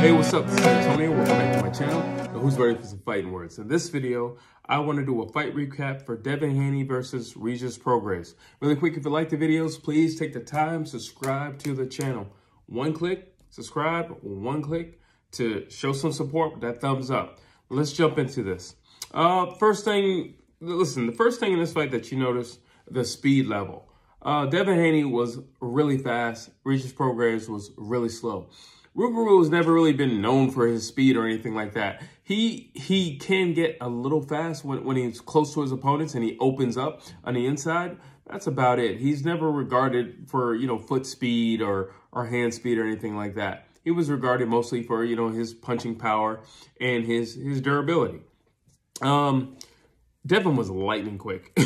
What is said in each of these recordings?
Hey, what's up? This is Antonio. Welcome back to my channel. And who's ready for some fighting words? In this video, I want to do a fight recap for Devin Haney versus Regis Prograis. Really quick, if you like the videos, please take the time, subscribe to the channel. One click, subscribe, one click to show some support with that thumbs up. Let's jump into this. First thing, listen, the first thing in this fight that you notice, the speed level. Devin Haney was really fast. Regis Prograis was really slow. Rougarou has never really been known for his speed or anything like that. He can get a little fast when he's close to his opponents and he opens up on the inside. That's about it. He's never regarded for, foot speed or hand speed or anything like that. He was regarded mostly for, his punching power and his durability. Devin was lightning quick.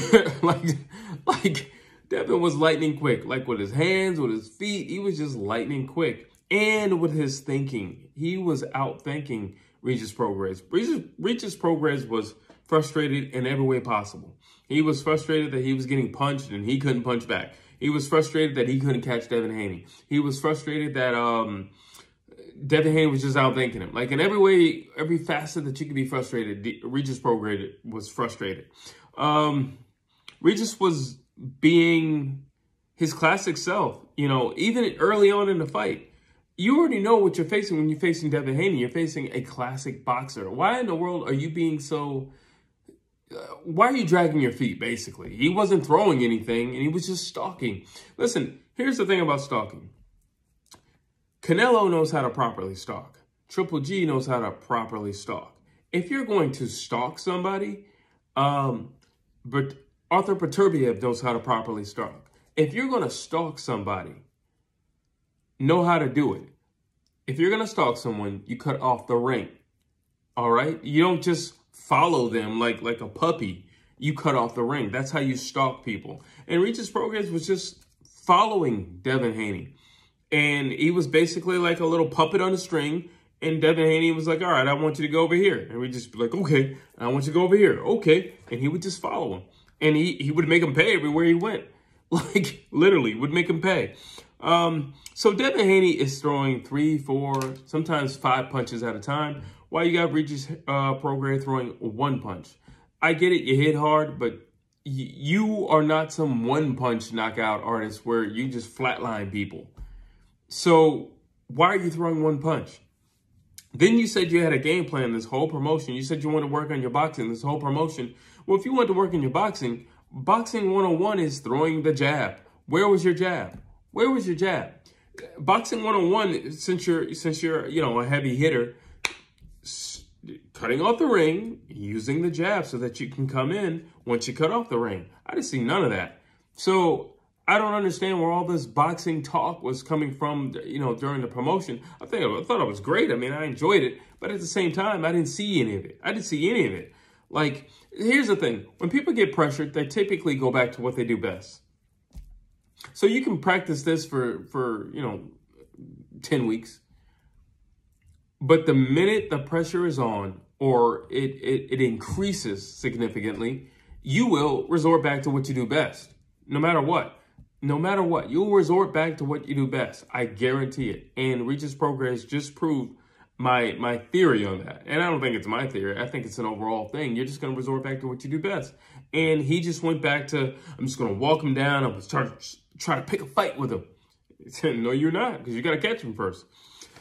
like Devin was lightning quick. Like with his hands, with his feet, he was just lightning quick. And with his thinking, he was outthinking Regis Prograis. Regis Prograis was frustrated in every way possible. He was frustrated that he was getting punched and he couldn't punch back. He was frustrated that he couldn't catch Devin Haney. He was frustrated that Devin Haney was just outthinking him. Like in every way, every facet that you could be frustrated, Regis Prograis was frustrated. Regis was being his classic self, even early on in the fight. You already know what you're facing when you're facing Devin Haney. You're facing a classic boxer. Why in the world are you being so... why are you dragging your feet, basically? He wasn't throwing anything, and he was just stalking. Listen, here's the thing about stalking. Canelo knows how to properly stalk. Triple G knows how to properly stalk. If you're going to stalk somebody, but Arthur Prograis knows how to properly stalk. If you're going to stalk somebody, know how to do it. If you're going to stalk someone, you cut off the ring. All right? You don't just follow them like a puppy. You cut off the ring. That's how you stalk people. And Regis Prograis was just following Devin Haney. And he was basically like a little puppet on a string. And Devin Haney was like, all right, I want you to go over here. And we just be like, okay, I want you to go over here. Okay. And he would just follow him. And he would make him pay everywhere he went. Like, literally, would make him pay. So Devin Haney is throwing 3, 4, sometimes 5 punches at a time, while you got Regis Prograis throwing 1 punch. I get it, you hit hard, but you are not some one-punch knockout artist where you just flatline people. So why are you throwing 1 punch? Then you said you had a game plan this whole promotion. You said you wanted to work on your boxing this whole promotion. Well, if you want to work on your boxing 101 is throwing the jab. Where was your jab? Where was your jab? Boxing 101, since you're a heavy hitter, cutting off the ring, using the jab so that you can come in once you cut off the ring. I didn't see none of that. So I don't understand where all this boxing talk was coming from, during the promotion. I thought it was great. I mean, I enjoyed it. But at the same time, I didn't see any of it. Like, here's the thing. When people get pressured, they typically go back to what they do best. So you can practice this for 10 weeks. But the minute the pressure is on or it increases significantly, you will resort back to what you do best. No matter what. No matter what. You'll resort back to what you do best. I guarantee it. And Regis Prograis just proved my theory on that. And I don't think it's my theory. I think it's an overall thing. You're just going to resort back to what you do best. And he just went back to, I'm just going to walk him down. I'm going to try to pick a fight with him. No, you're not, because you got to catch him first.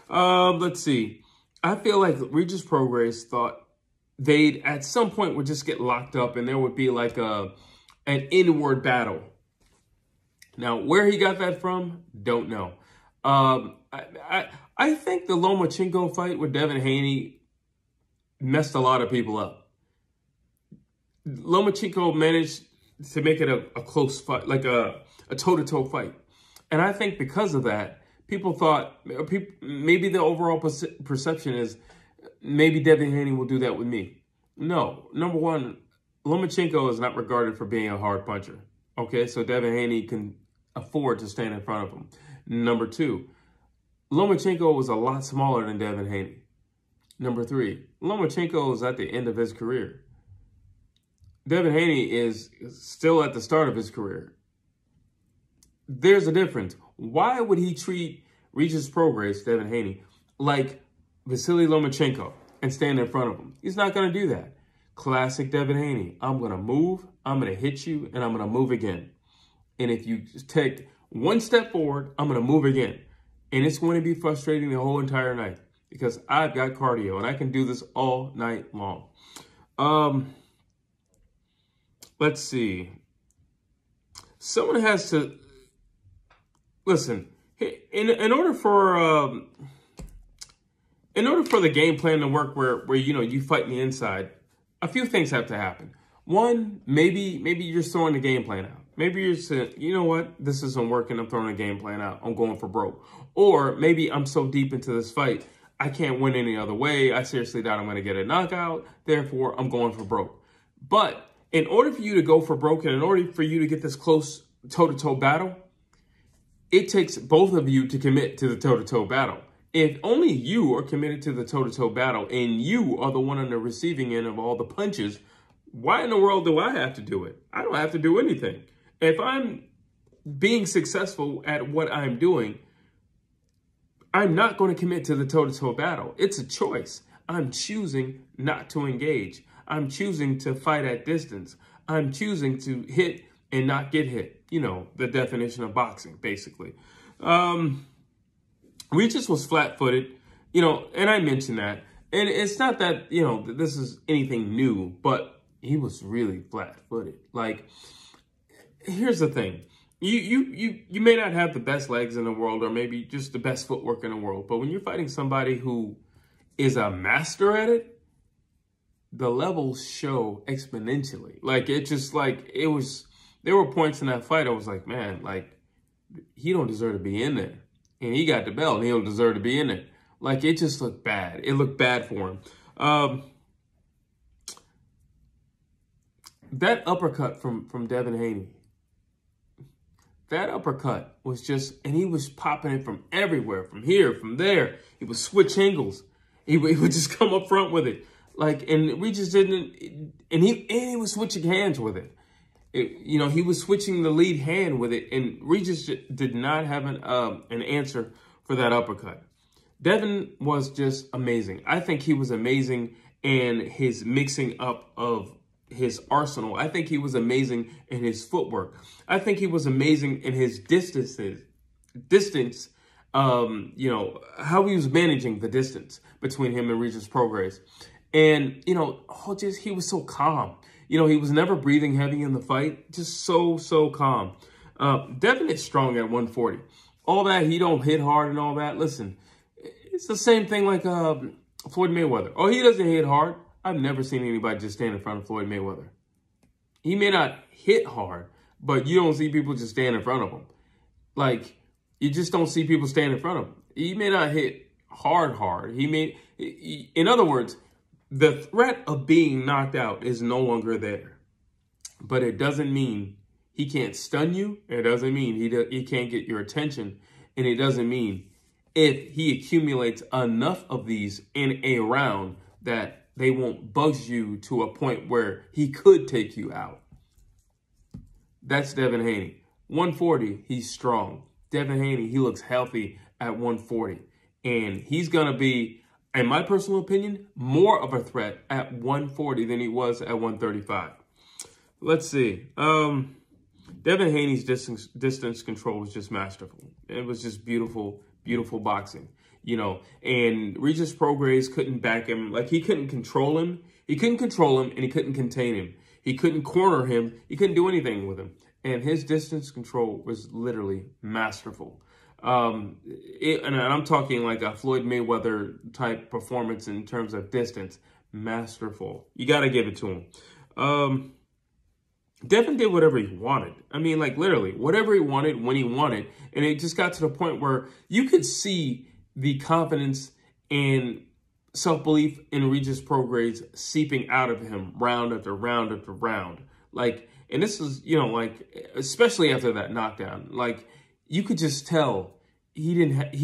Let's see. I feel like Regis Prograis thought they'd at some point would just get locked up and there would be like an inward battle. Now, where he got that from, don't know. I think the Lomachenko fight with Devin Haney messed a lot of people up. Lomachenko managed to make it a close fight, like a toe-to-toe fight. And I think because of that, people thought, maybe the overall perception is, maybe Devin Haney will do that with me. No. Number one, Lomachenko is not regarded for being a hard puncher. Okay, so Devin Haney can afford to stand in front of him. Number two, Lomachenko was a lot smaller than Devin Haney. Number three, Lomachenko is at the end of his career. Devin Haney is still at the start of his career. There's a difference. Why would he treat Regis Prograis, Devin Haney, like Vasily Lomachenko and stand in front of him. He's not going to do that. Classic Devin Haney. I'm going to move, I'm going to hit you, and I'm going to move again. And if you take one step forward, I'm going to move again. And it's going to be frustrating the whole entire night because I've got cardio and I can do this all night long. Let's see. Someone has to listen. In order for the game plan to work, where you fight in the inside, a few things have to happen. One, maybe you're throwing the game plan out. Maybe you're saying, you know what, this isn't working. I'm throwing a game plan out. I'm going for broke. Or maybe I'm so deep into this fight, I can't win any other way. I seriously doubt I'm going to get a knockout. Therefore, I'm going for broke. But in order for you to go for broke and in order for you to get this close toe-to-toe battle, it takes both of you to commit to the toe-to-toe battle. If only you are committed to the toe-to-toe battle and you are the one on the receiving end of all the punches, why in the world do I have to do it? I don't have to do anything. If I'm being successful at what I'm doing, I'm not going to commit to the toe-to-toe battle. It's a choice. I'm choosing not to engage. I'm choosing to fight at distance. I'm choosing to hit and not get hit. You know, the definition of boxing, basically. Regis was flat-footed, and I mentioned that. And it's not that, this is anything new, but he was really flat-footed. Like, here's the thing. You may not have the best legs in the world or maybe just the best footwork in the world, but when you're fighting somebody who is a master at it, the levels show exponentially. Like, there were points in that fight I was like, man, like, he don't deserve to be in there. And he got the belt and he don't deserve to be in there. Like, it just looked bad. It looked bad for him. That uppercut from Devin Haney, that uppercut was just, and he was popping it from everywhere, from here, from there. He would switch angles. He would just come up front with it. Like, and we just didn't, and he was switching hands with it. He was switching the lead hand with it, and Regis did not have an answer for that uppercut. Devin was just amazing. I think he was amazing in his mixing up of his arsenal. I think he was amazing in his footwork. I think he was amazing in his distance, how he was managing the distance between him and Regis Prograis. And, he was so calm. He was never breathing heavy in the fight. Just so calm. Devin is strong at 140. All that, he don't hit hard and all that. Listen, it's the same thing like Floyd Mayweather. Oh, he doesn't hit hard. I've never seen anybody just stand in front of Floyd Mayweather. He may not hit hard, but you don't see people just stand in front of him. Like, you just don't see people stand in front of him. He may not hit hard. In other words, the threat of being knocked out is no longer there. But it doesn't mean he can't stun you. It doesn't mean he can't get your attention. And it doesn't mean if he accumulates enough of these in a round that they won't buzz you to a point where he could take you out. That's Devin Haney. 140, he's strong. Devin Haney, he looks healthy at 140. And he's going to be, in my personal opinion, more of a threat at 140 than he was at 135. Let's see. Devin Haney's distance control was just masterful. It was just beautiful boxing. And Regis Prograis couldn't back him. Like, he couldn't control him. He couldn't control him, and he couldn't contain him. He couldn't corner him. He couldn't do anything with him. And his distance control was literally masterful. And I'm talking like a Floyd Mayweather type performance in terms of distance. Masterful. You got to give it to him. Devin did whatever he wanted. I mean, like, literally, whatever he wanted, when he wanted. And it just got to the point where you could see the confidence and self-belief in Regis Prograis seeping out of him round after round after round. Like, and this is, especially after that knockdown, like, you could just tell he didn't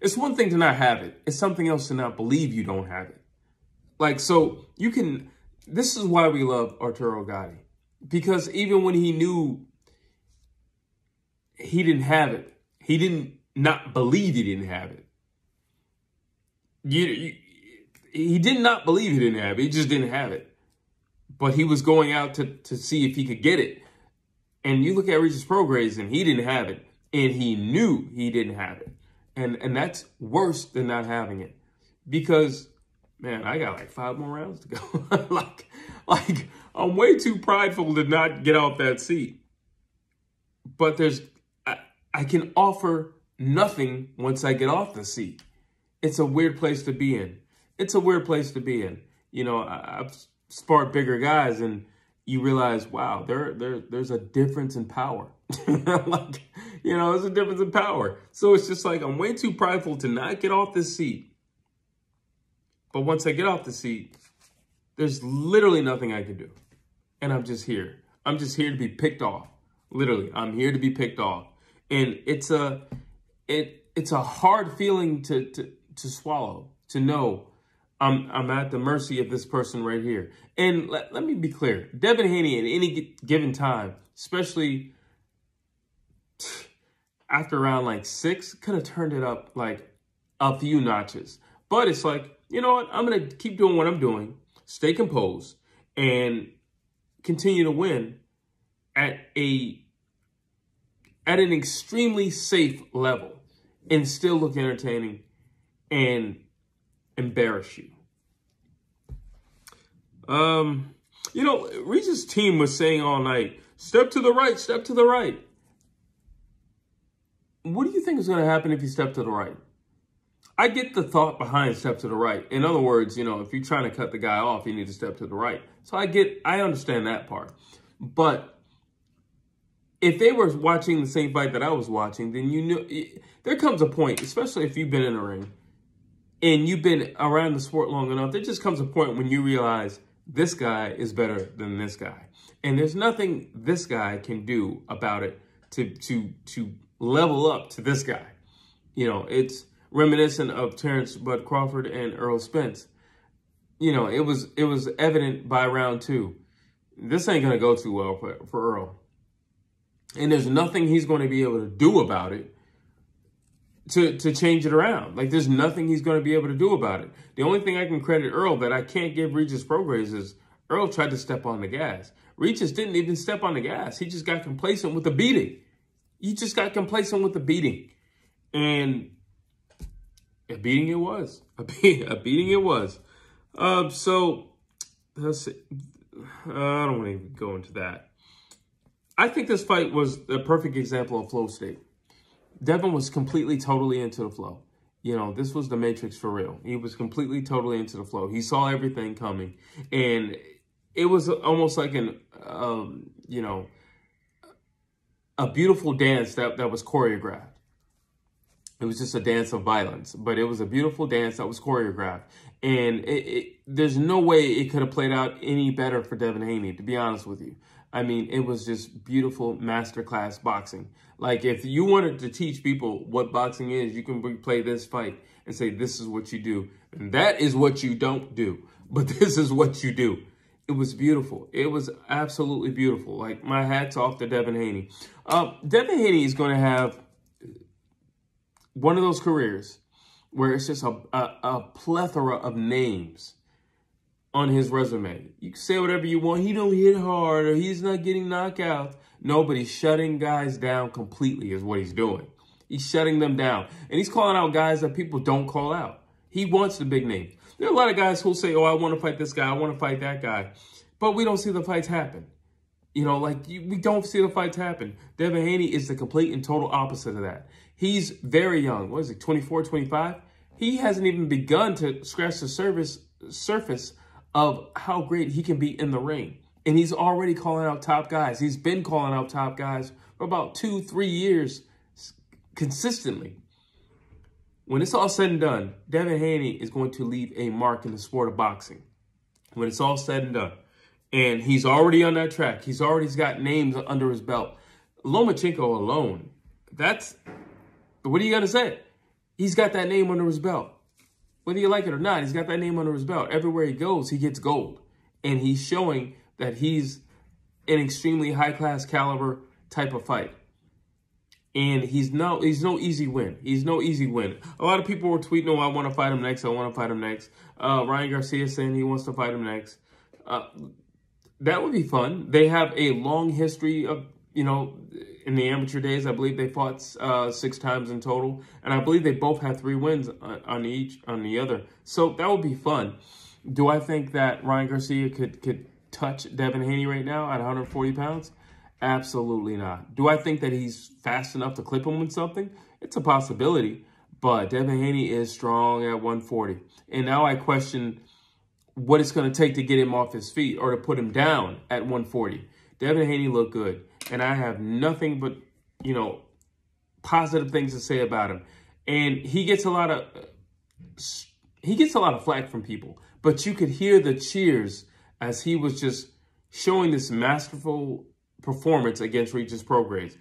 it's one thing to not have it. It's something else to not believe you don't have it. Like, so this is why we love Arturo Gatti. Because even when he knew he didn't have it, he didn't not believe he didn't have it. he did not believe he didn't have it. He just didn't have it. But he was going out to see if he could get it. And you look at Regis Prograis, and he didn't have it. And he knew he didn't have it. And that's worse than not having it. Because, man, I got like 5 more rounds to go. like I'm way too prideful to not get off that seat. But I can offer nothing once I get off the seat. It's a weird place to be in. It's a weird place to be in. You know, I've sparred bigger guys, and you realize, wow, there's a difference in power. Like, you know, there's a difference in power. So it's just like, I'm way too prideful to not get off this seat. But once I get off the seat, there's literally nothing I can do. And I'm just here. I'm just here to be picked off. Literally, I'm here to be picked off. And it's a hard feeling to swallow, to know I'm at the mercy of this person right here. And let me be clear. Devin Haney at any given time, especially after round like 6, could have turned it up like a few notches. But it's like, you know what? I'm going to keep doing what I'm doing, stay composed, and continue to win at an extremely safe level and still look entertaining and embarrass you. You know, Regis' team was saying all night, step to the right, step to the right. What do you think is going to happen if you step to the right? I get the thought behind step to the right. In other words, you know, if you're trying to cut the guy off, you need to step to the right. So I understand that part. But if they were watching the same fight that I was watching, then you knew there comes a point, especially if you've been in the ring and you've been around the sport long enough, there just comes a point when you realize this guy is better than this guy. And there's nothing this guy can do about it to level up to this guy. You know, it's reminiscent of Terrence Bud Crawford and Earl Spence. You know, it was evident by round 2. This ain't going to go too well for Earl. And there's nothing he's going to be able to do about it to change it around. Like, there's nothing he's going to be able to do about it. The only thing I can credit Earl that I can't give Regis Prograis is Earl tried to step on the gas. Regis didn't even step on the gas. He just got complacent with the beating. He just got complacent with the beating. And a beating it was. A beating it was. So, let's see. I don't want to even go into that. I think this fight was a perfect example of flow state. Devin was completely, totally into the flow. You know, this was the Matrix for real. He was completely, totally into the flow. He saw everything coming. And it was almost like an, you know, a beautiful dance that was choreographed. It was just a dance of violence, but it was a beautiful dance that was choreographed. And there's no way it could have played out any better for Devin Haney, to be honest with you. I mean, it was just beautiful masterclass boxing. Like, if you wanted to teach people what boxing is, you can replay this fight and say, this is what you do. And that is what you don't do. But this is what you do. It was beautiful. It was absolutely beautiful. Like, my hat's off to Devin Haney. Devin Haney is going to have one of those careers where it's just a plethora of names on his resume. You can say whatever you want. He don't hit hard, or he's not getting knockouts. No, but he's shutting guys down completely is what he's doing. He's shutting them down. And he's calling out guys that people don't call out. He wants the big names. There are a lot of guys who'll say, oh, I want to fight this guy. I want to fight that guy. But we don't see the fights happen. You know, like, we don't see the fights happen. Devin Haney is the complete and total opposite of that. He's very young. What is he, 24, 25? He hasn't even begun to scratch the surface of how great he can be in the ring. And he's already calling out top guys. He's been calling out top guys for about 2-3 years consistently. When it's all said and done, Devin Haney is going to leave a mark in the sport of boxing. When it's all said and done. And he's already on that track. He's already got names under his belt. Lomachenko alone, that's, what are you going to say? He's got that name under his belt. Whether you like it or not, he's got that name under his belt. Everywhere he goes, he gets gold. And he's showing that he's an extremely high-class caliber type of fight. And he's no easy win. He's no easy win. A lot of people were tweeting, "Oh, I want to fight him next. I want to fight him next." Ryan Garcia saying he wants to fight him next. That would be fun. They have a long history of, you know, in the amateur days. I believe they fought 6 times in total, and I believe they both had 3 wins on the other. So that would be fun. Do I think that Ryan Garcia could touch Devin Haney right now at 140 pounds? Absolutely not. Do I think that he's fast enough to clip him with something? It's a possibility, but Devin Haney is strong at 140. And now I question what it's going to take to get him off his feet or to put him down at 140. Devin Haney looked good, and I have nothing but, you know, positive things to say about him. And he gets a lot of flack from people, but you could hear the cheers as he was just showing this masterful performance against Regis Prograis.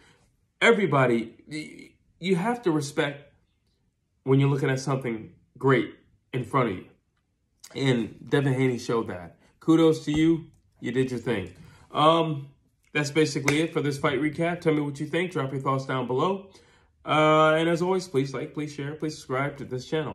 Everybody, you have to respect when you're looking at something great in front of you. And Devin Haney showed that. Kudos to you. You did your thing. That's basically it for this fight recap. Tell me what you think. Drop your thoughts down below. And as always, please like, please share, please subscribe to this channel.